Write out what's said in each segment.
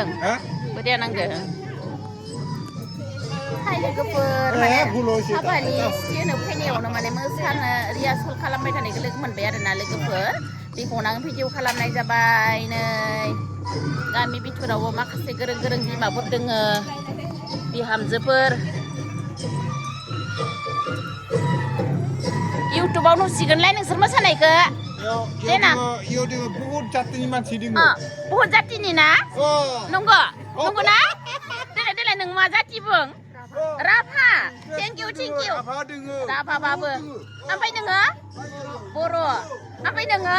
Dia nangga. Hai logoफोर माने हाबानि सिनो फैनायाव माने मोसानो रिहार्सल खालामबाय थानायखौ लोगो मोनबाय आरोना लोगोफोर बेखौनो आं भिडिअ खालामनाय जाबाय नै गामि बिथोरावबो माखासे गोरों बिमाफोर दोङो बिहामजोफोर इउट्युबाव नुसिगोनलाय नोंसोर मोसानायखौ देना इयाव दोङो बहुत जातिनि मानसि दोङो बहुत जातिनि ना नंगौ ना देलाय नों मा जाति बुं राभा थेंक इउ राभाबाबो ओमफ्राय नोङो बर' ओमफ्राय नोङो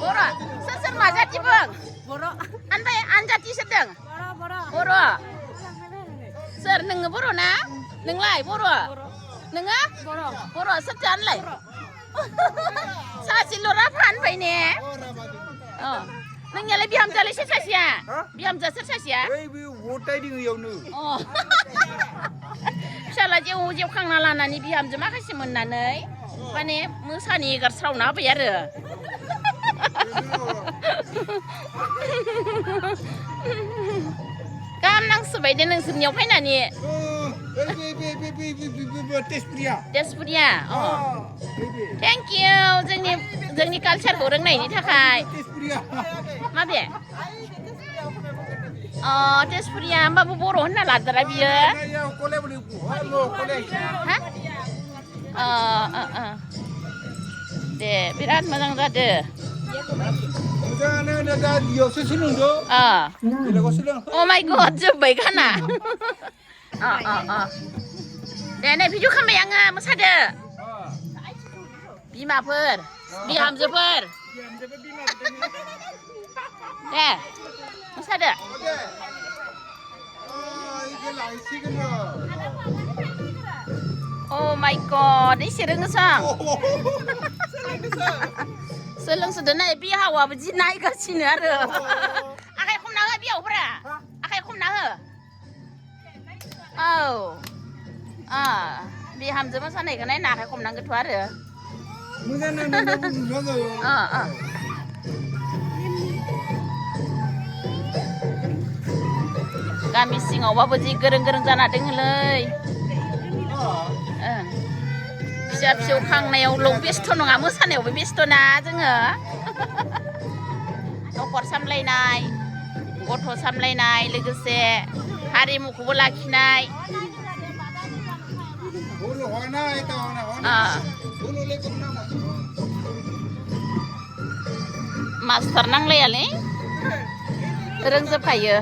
बर' सोर मा जाति बुं बर' ओमफ्राय आन जाति सोर दों बर' सोर नोङो बर' ना नोंलाय बर' नोङो बर' सोर जानलाय सासेल' राभा होनबाय ने नोंनियालाय बिहामजोआलाय सोर सासेया बिहामजोआ सोर सासेया गथाय दोङो इयावनो फिसाला जेव खांना लानानै बिहामजो माखासे मोननानै माने मोसानि एगारस्रावना होबाय आरो गाहाम नांसोबाय दे नोंसोरनियाव फैनानै तेजपुरिया थेंक इउ जोंनि कालचारखौ रोंनायनि थाखाय माबे तेजपुरिया होमबाबो बर' होनना लादोरा बियो दे बिराद मोजां जादो Oh my god जोब्बाय गाना दे नै भिडिअ खालामबाय आङो मोसादो बिमाफोर बिहामजोफोर दे मोसादो Oh my god एसे रोङोसां सोलोंसोदो नाय बिहावाबो जि नायगासिनो आरो आखाइ खमना हो बिहावफोरा आखाइ खमना हो बिहामजो मोसानायखौ नायना आखाइ खमनांगौथ' आरो गामि सिङावबाबो जि गोरों जाना दोङोलै फिसा फिसौ खांनायावल' बेस्थ' नङा मोसानायावबो बेस्थ' ना जोङो न'खर सामलायनाय गथ' सामलायनाय लोगोसे हारिमुखौबो लाखिनाय मास्टार नांलायालै रोंजोबखायो